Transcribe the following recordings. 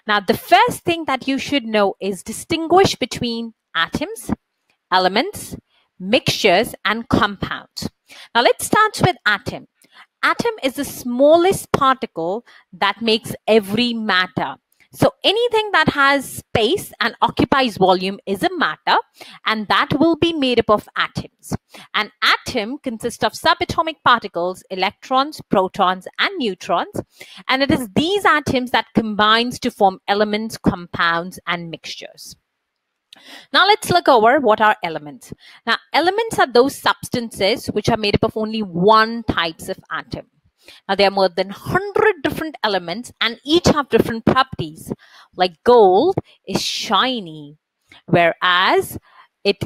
Now, the first thing that you should know is distinguish between atoms, elements, mixtures, and compounds. Now, let's start with atom. Atom is the smallest particle that makes every matter. So anything that has space and occupies volume is a matter, and that will be made up of atoms. An atom consists of subatomic particles, electrons, protons, and neutrons, and it is these atoms that combines to form elements, compounds, and mixtures. Now let's look over what are elements. Now elements are those substances which are made up of only one types of atom. Now there are more than 100 different elements and each have different properties. Like gold is shiny, whereas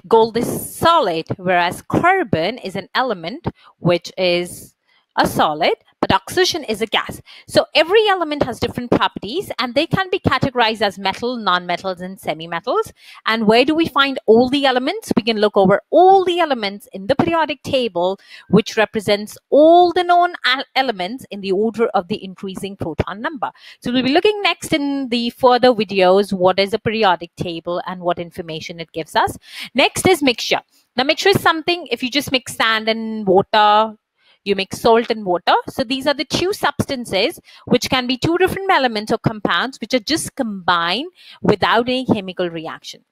gold is solid, whereas carbon is an element which is a solid, but oxygen is a gas. So every element has different properties and they can be categorized as metal, non-metals, and semi-metals. And where do we find all the elements? We can look over all the elements in the periodic table, which represents all the known elements in the order of the increasing proton number. So we'll be looking next in the further videos what is a periodic table and what information it gives us. Next is mixture. Now mixture is something, if you just mix sand and water, you mix salt and water. So these are the two substances which can be two different elements or compounds which are just combined without any chemical reaction.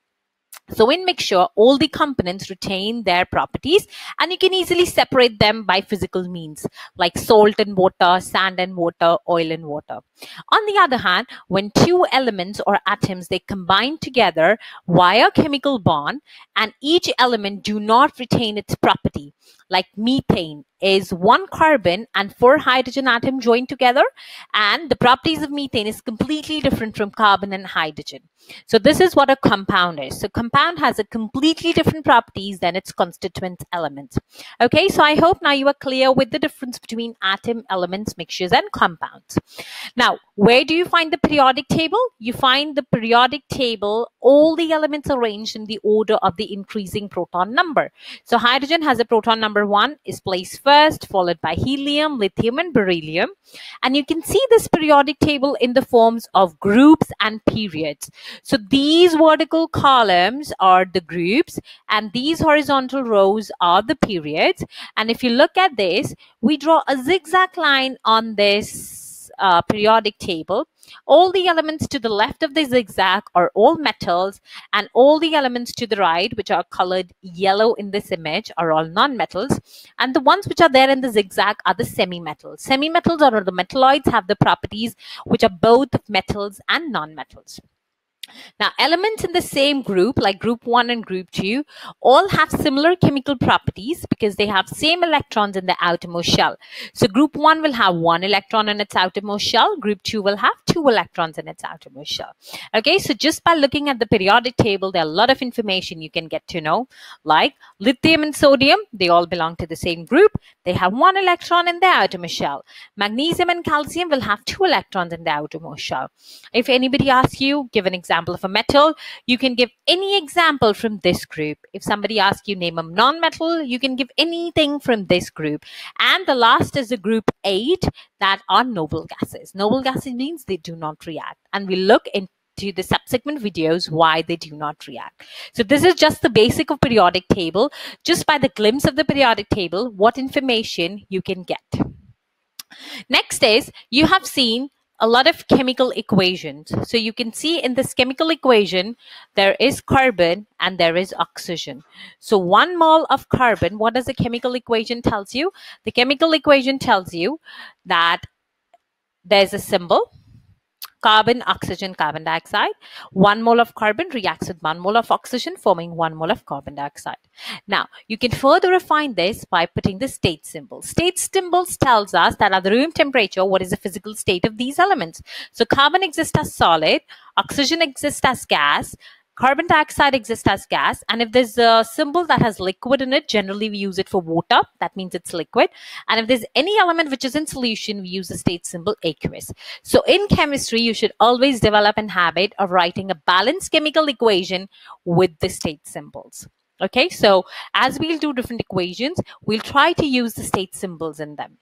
So in mixture, all the components retain their properties and you can easily separate them by physical means like salt and water, sand and water, oil and water. On the other hand, when two elements or atoms, they combine together via chemical bond and each element do not retain its property, like methane is one carbon and 4 hydrogen atoms joined together, and the properties of methane is completely different from carbon and hydrogen. So this is what a compound is. So compound has a completely different properties than its constituent elements. Okay, so I hope now you are clear with the difference between atom, elements, mixtures, and compounds. Now, where do you find the periodic table? You find the periodic table, all the elements arranged in the order of the increasing proton number. So hydrogen has a proton number 1, is placed first, followed by helium, lithium, and beryllium. And you can see this periodic table in the forms of groups and periods. So these vertical columns are the groups and these horizontal rows are the periods. And if you look at this, we draw a zigzag line on this periodic table. All the elements to the left of the zigzag are all metals and all the elements to the right, which are colored yellow in this image, are all non-metals, and the ones which are there in the zigzag are the semi-metals. Semi-metals or the metalloids have the properties which are both metals and non-metals. Now, elements in the same group, like group 1 and group 2, all have similar chemical properties because they have same electrons in the outermost shell. So group 1 will have 1 electron in its outermost shell. Group 2 will have 2 electrons in its outermost shell. Okay, so just by looking at the periodic table, there are a lot of information you can get to know. Like lithium and sodium, they all belong to the same group. They have 1 electron in their outermost shell. Magnesium and calcium will have 2 electrons in the outermost shell. If anybody asks you, give an example of a metal, you can give any example from this group. If somebody asks you name a non-metal, you can give anything from this group. And the last is the group 8 that are noble gases. Noble gases means they do not react. And we look into the subsequent videos why they do not react. So this is just the basic of periodic table. Just by the glimpse of the periodic table, what information you can get. Next is, you have seen a lot of chemical equations. So you can see in this chemical equation, there is carbon and there is oxygen. So 1 mole of carbon, what does the chemical equation tells you? The chemical equation tells you that there's a symbol, carbon, oxygen, carbon dioxide. 1 mole of carbon reacts with 1 mole of oxygen, forming 1 mole of carbon dioxide. Now, you can further refine this by putting the state symbol. State symbols tells us that at the room temperature, what is the physical state of these elements. So carbon exists as solid, oxygen exists as gas, carbon dioxide exists as gas, and if there's a symbol that has liquid in it, generally we use it for water. That means it's liquid. And if there's any element which is in solution, we use the state symbol aqueous. So in chemistry, you should always develop a habit of writing a balanced chemical equation with the state symbols. Okay, so as we'll do different equations, we'll try to use the state symbols in them.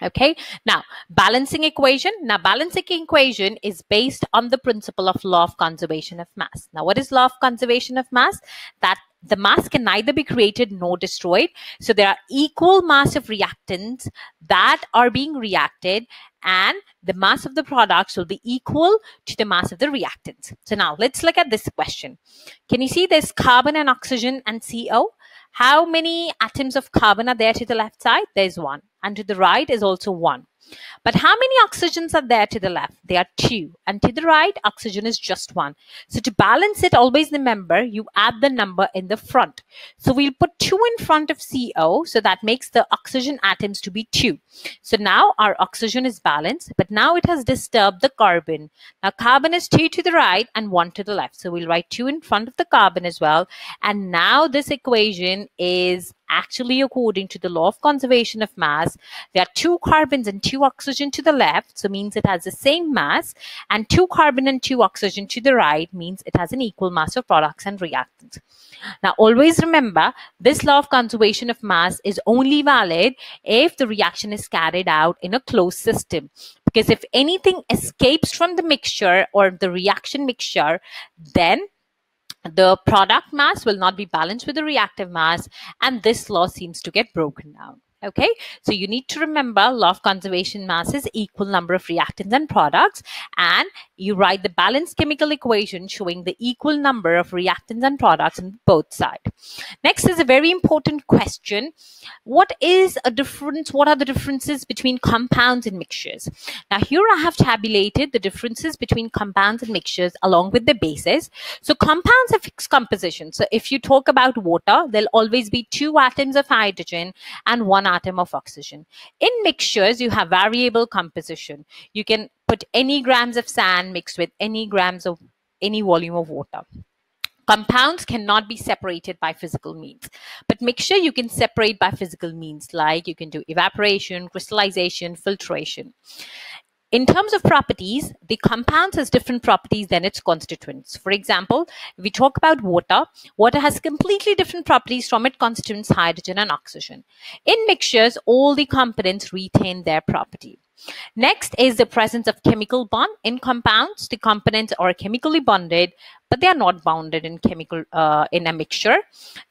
Okay, now balancing equation. Now, balancing equation is based on the principle of law of conservation of mass. Now, what is law of conservation of mass? That the mass can neither be created nor destroyed. So there are equal mass of reactants that are being reacted, and the mass of the products will be equal to the mass of the reactants. So now let's look at this question. Can you see there's carbon and oxygen and CO? How many atoms of carbon are there to the left side? There's one. And to the right is also one. But how many oxygens are there to the left? There are two. And to the right, oxygen is just one. So to balance it, always remember, you add the number in the front. So we'll put 2 in front of CO. So that makes the oxygen atoms to be 2. So now our oxygen is balanced, but now it has disturbed the carbon. Now carbon is 2 to the right and 1 to the left. So we'll write 2 in front of the carbon as well. And now this equation is actually according to the law of conservation of mass. There are 2 carbons and 2 oxygen to the left, so means it has the same mass, and 2 carbon and 2 oxygen to the right means it has an equal mass of products and reactants. Now always remember, this law of conservation of mass is only valid if the reaction is carried out in a closed system, because if anything escapes from the mixture or the reaction mixture, then the product mass will not be balanced with the reactive mass, and this law seems to get broken down. Okay, so you need to remember law of conservation mass is equal number of reactants and products, and you write the balanced chemical equation showing the equal number of reactants and products on both sides. Next is a very important question. What is a difference? What are the differences between compounds and mixtures? Now here I have tabulated the differences between compounds and mixtures along with the bases. So compounds have fixed composition. So if you talk about water, there'll always be 2 atoms of hydrogen and 1 atom of oxygen. In mixtures, you have variable composition. You can put any grams of sand mixed with any grams of any volume of water. Compounds cannot be separated by physical means, but mixture you can separate by physical means, like you can do evaporation, crystallization, filtration. In terms of properties, the compounds has different properties than its constituents. For example, if we talk about water, water has completely different properties from its constituents, hydrogen and oxygen. In mixtures, all the components retain their property. Next is the presence of chemical bond. In compounds, the components are chemically bonded, but they are not bounded in in a mixture.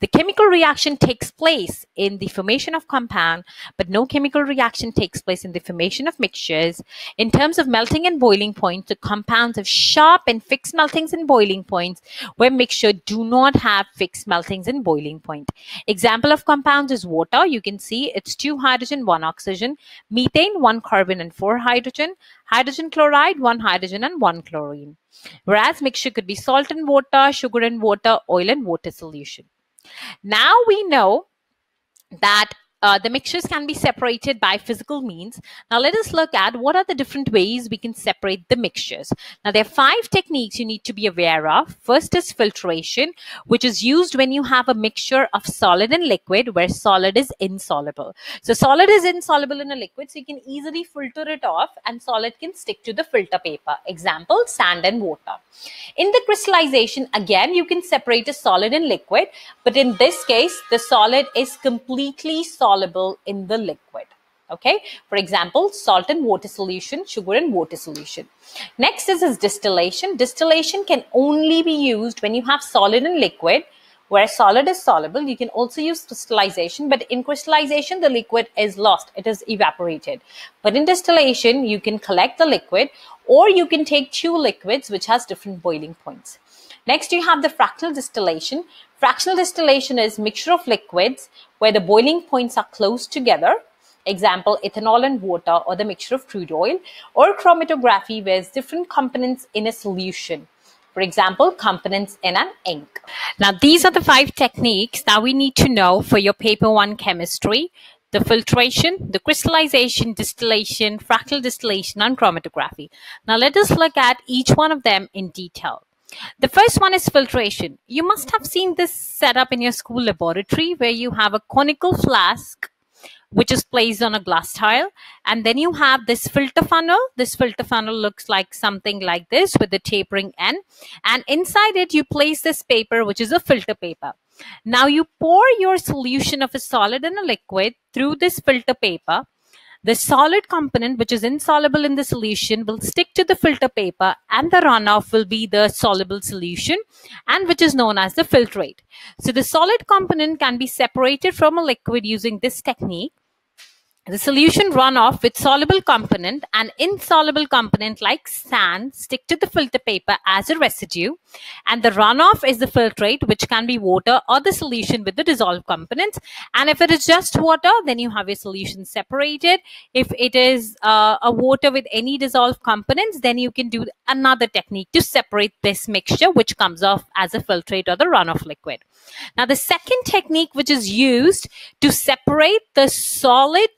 The chemical reaction takes place in the formation of compound, but no chemical reaction takes place in the formation of mixtures. In terms of melting and boiling points, the compounds have sharp and fixed meltings and boiling points, where mixture do not have fixed meltings and boiling point. Example of compounds is water. You can see it's 2 hydrogen, 1 oxygen, methane, 1 carbon and 4 hydrogen, hydrogen chloride, 1 hydrogen and 1 chlorine. Whereas mixture could be salt and water, sugar and water, oil and water solution. Now we know that the mixtures can be separated by physical means. Now let us look at what are the different ways we can separate the mixtures. Now there are 5 techniques you need to be aware of. First is filtration, which is used when you have a mixture of solid and liquid where solid is insoluble. So solid is insoluble in a liquid, so you can easily filter it off and solid can stick to the filter paper. Example, sand and water. In the crystallization, again, you can separate a solid and liquid, but in this case, the solid is completely soluble in the liquid. Okay, for example, salt and water solution, sugar and water solution. Next is distillation. Distillation can only be used when you have solid and liquid. Where solid is soluble, you can also use crystallization, but in crystallization, the liquid is lost. It is evaporated. But in distillation, you can collect the liquid, or you can take 2 liquids which has different boiling points. Next, you have the fractional distillation. Fractional distillation is mixture of liquids where the boiling points are close together. Example, ethanol and water, or the mixture of crude oil. Or chromatography, where it's different components in a solution. For example, components in an ink. Now, these are the 5 techniques that we need to know for your paper 1 chemistry: the filtration, the crystallization, distillation, fractional distillation, and chromatography. Now, let us look at each one of them in detail. The first one is filtration. You must have seen this setup in your school laboratory where you have a conical flask which is placed on a glass tile, and then you have this filter funnel. This filter funnel looks like something like this with the tapering end, and inside it you place this paper, which is a filter paper. Now you pour your solution of a solid and a liquid through this filter paper, The solid component, which is insoluble in the solution, will stick to the filter paper, and the runoff will be the soluble solution, and which is known as the filtrate. So the solid component can be separated from a liquid using this technique. The solution runoff with soluble component and insoluble component like sand stick to the filter paper as a residue, and the runoff is the filtrate, which can be water or the solution with the dissolved components. And if it is just water, then you have your solution separated. If it is a water with any dissolved components, then you can do another technique to separate this mixture, which comes off as a filtrate or the runoff liquid. Now, the second technique which is used to separate the solid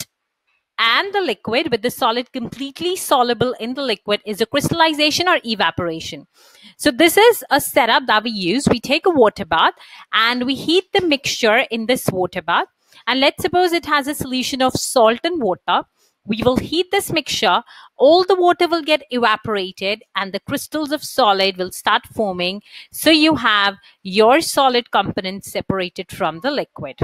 and the liquid with the solid completely soluble in the liquid is a crystallization or evaporation. So this is a setup that we use. We take a water bath and we heat the mixture in this water bath. And let's suppose it has a solution of salt and water. We will heat this mixture, all the water will get evaporated and the crystals of solid will start forming. So you have your solid component separated from the liquid.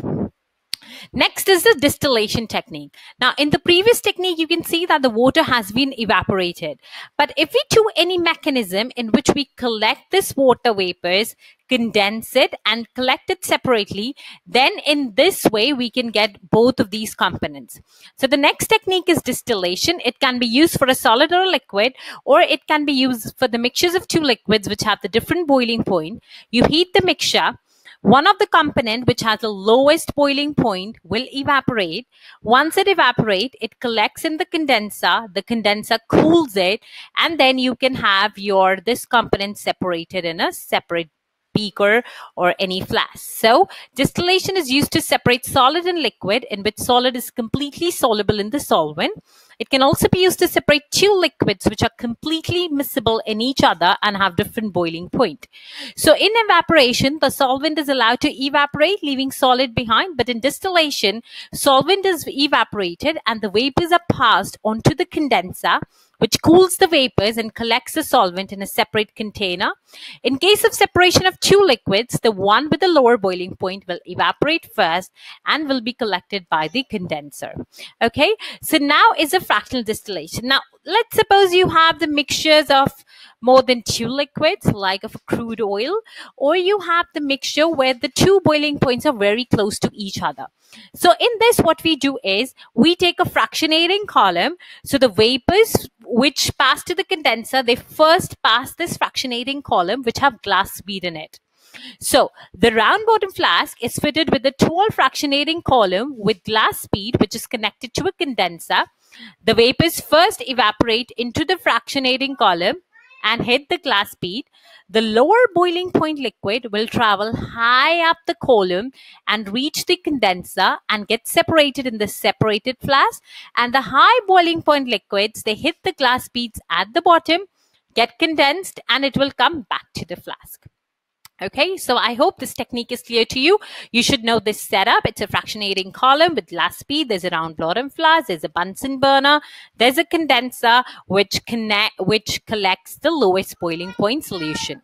Next is the distillation technique. Now, in the previous technique, you can see that the water has been evaporated. But if we do any mechanism in which we collect this water vapors, condense it and collect it separately, then in this way, we can get both of these components. So the next technique is distillation. It can be used for a solid or a liquid, or it can be used for the mixtures of two liquids which have the different boiling point. You heat the mixture. One of the component which has the lowest boiling point will evaporate. Once it evaporates, it collects in the condenser cools it, and then you can have this component separated in a separate beaker or any flask. So distillation is used to separate solid and liquid, in which solid is completely soluble in the solvent. It can also be used to separate two liquids which are completely miscible in each other and have different boiling point. So in evaporation, the solvent is allowed to evaporate, leaving solid behind. But in distillation, solvent is evaporated and the vapors are passed onto the condenser, which cools the vapors and collects the solvent in a separate container. In case of separation of two liquids, the one with the lower boiling point will evaporate first and will be collected by the condenser. Okay, so now is a fractional distillation. Now, let's suppose you have the mixtures of more than two liquids, like of crude oil, or you have the mixture where the two boiling points are very close to each other. So in this, what we do is we take a fractionating column. So the vapors which pass to the condenser, they first pass this fractionating column which have glass bead in it. So the round bottom flask is fitted with a tall fractionating column with glass bead which is connected to a condenser. The vapors first evaporate into the fractionating column and hit the glass bead. The lower boiling point liquid will travel high up the column and reach the condenser and get separated in the separated flask. And the high boiling point liquids, they hit the glass beads at the bottom, get condensed, and it will come back to the flask. Okay, so I hope this technique is clear to you. You should know this setup. It's a fractionating column with glass bead. There's a round bottom flask. There's a Bunsen burner. There's a condenser which collects the lowest boiling point solution.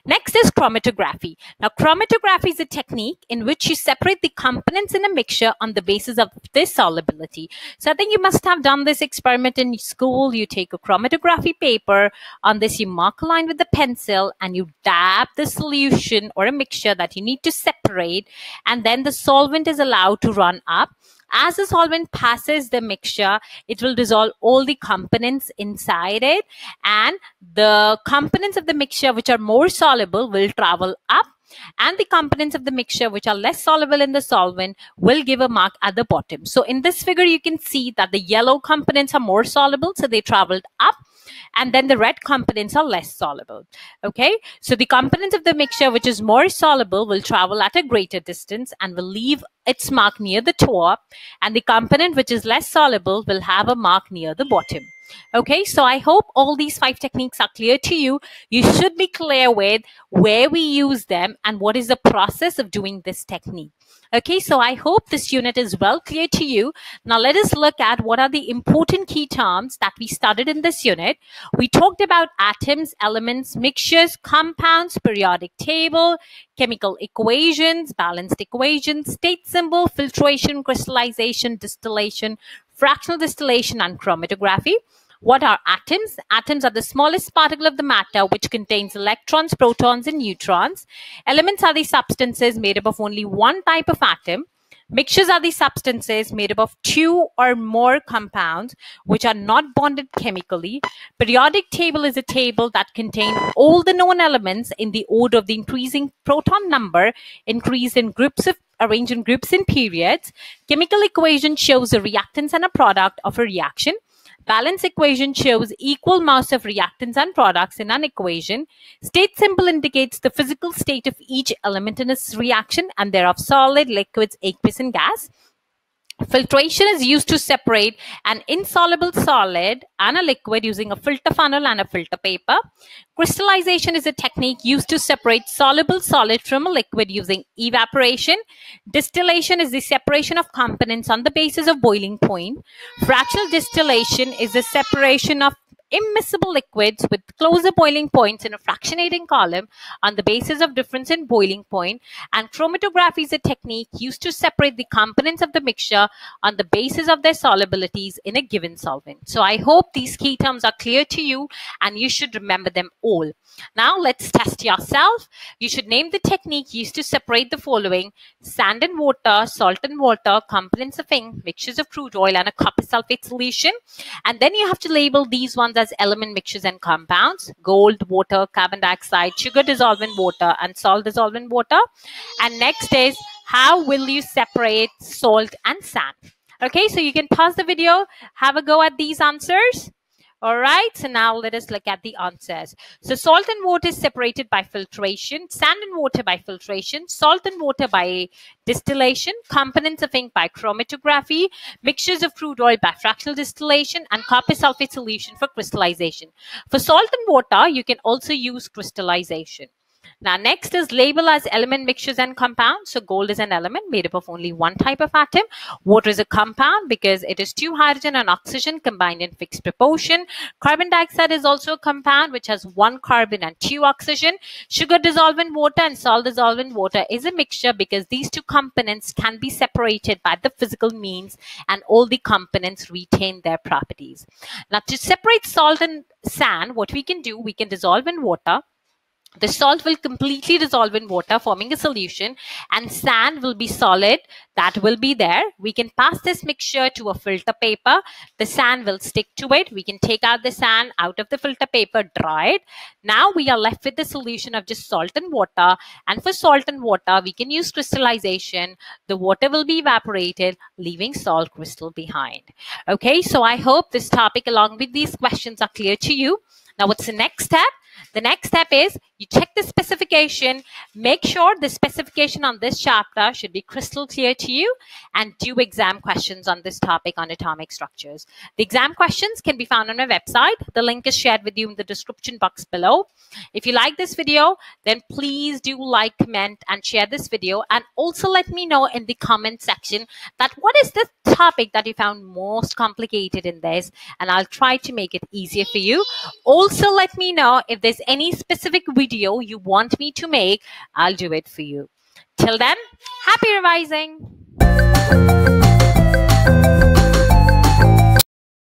Next is chromatography. Now, chromatography is a technique in which you separate the components in a mixture on the basis of their solubility. So I think you must have done this experiment in school. You take a chromatography paper. On this, you mark a line with the pencil and you dab the solution or a mixture that you need to separate. And then the solvent is allowed to run up. As the solvent passes the mixture, it will dissolve all the components inside it, and the components of the mixture which are more soluble will travel up, and the components of the mixture which are less soluble in the solvent will give a mark at the bottom. So in this figure, you can see that the yellow components are more soluble, so they traveled up, and then the red components are less soluble. Okay, so the components of the mixture which is more soluble will travel at a greater distance and will leave its mark near the top, and the component which is less soluble will have a mark near the bottom. Okay, so I hope all these 5 techniques are clear to you. You should be clear with where we use them and what is the process of doing this technique. Okay, so I hope this unit is well clear to you. Now let us look at what are the important key terms that we studied in this unit. We talked about atoms, elements, mixtures, compounds, periodic table, chemical equations, balanced equations, state symbol, filtration, crystallization, distillation, fractional distillation, and chromatography. What are atoms? Atoms are the smallest particle of the matter which contains electrons, protons, and neutrons. Elements are the substances made up of only one type of atom. Mixtures are the substances made up of two or more compounds which are not bonded chemically. Periodic table is a table that contains all the known elements in the order of the increasing proton number, arranged in groups in periods. Chemical equation shows a reactants and a product of a reaction. Balance equation shows equal mass of reactants and products in an equation. State symbol indicates the physical state of each element in its reaction, and thereof solid, liquids, aqueous, and gas. Filtration is used to separate an insoluble solid and a liquid using a filter funnel and a filter paper. Crystallization is a technique used to separate soluble solid from a liquid using evaporation. Distillation is the separation of components on the basis of boiling point. Fractional distillation is the separation of immiscible liquids with closer boiling points in a fractionating column on the basis of difference in boiling point. And chromatography is a technique used to separate the components of the mixture on the basis of their solubilities in a given solvent. So I hope these key terms are clear to you and you should remember them all. Now let's test yourself. You should name the technique used to separate the following: sand and water, salt and water, components of ink, mixtures of crude oil, and a copper sulfate solution. And then you have to label these ones as element, mixtures, and compounds: gold, water, carbon dioxide, sugar dissolvent water, and salt dissolvent water. And next is, how will you separate salt and sand? Okay, so you can pause the video, have a go at these answers. All right, so now let us look at the answers. So salt and water is separated by filtration, sand and water by filtration, salt and water by distillation, components of ink by chromatography, mixtures of crude oil by fractional distillation, and copper sulfate solution for crystallization. For salt and water, you can also use crystallization. Now, next is label as element, mixtures, and compounds. So gold is an element made up of only one type of atom. Water is a compound because it is two hydrogen and oxygen combined in fixed proportion. Carbon dioxide is also a compound which has one carbon and two oxygen. Sugar dissolvent water and salt dissolvent water is a mixture because these two components can be separated by the physical means and all the components retain their properties. Now, to separate salt and sand, what we can do, we can dissolve in water. The salt will completely dissolve in water, forming a solution, and sand will be solid. That will be there. We can pass this mixture to a filter paper. The sand will stick to it. We can take out the sand out of the filter paper, dry it. Now we are left with the solution of just salt and water. And for salt and water, we can use crystallization. The water will be evaporated, leaving salt crystal behind. Okay, so I hope this topic along with these questions are clear to you. Now, what's the next step? The next step is you check the specification, make sure the specification on this chapter should be crystal clear to you, and do exam questions on this topic on atomic structures. The exam questions can be found on my website. The link is shared with you in the description box below. If you like this video, then please do like, comment, and share this video. And also let me know in the comment section that what is the topic that you found most complicated in this, and I'll try to make it easier for you. Also, let me know if there's any specific video you want me to make. I'll do it for you. Till then, happy revising.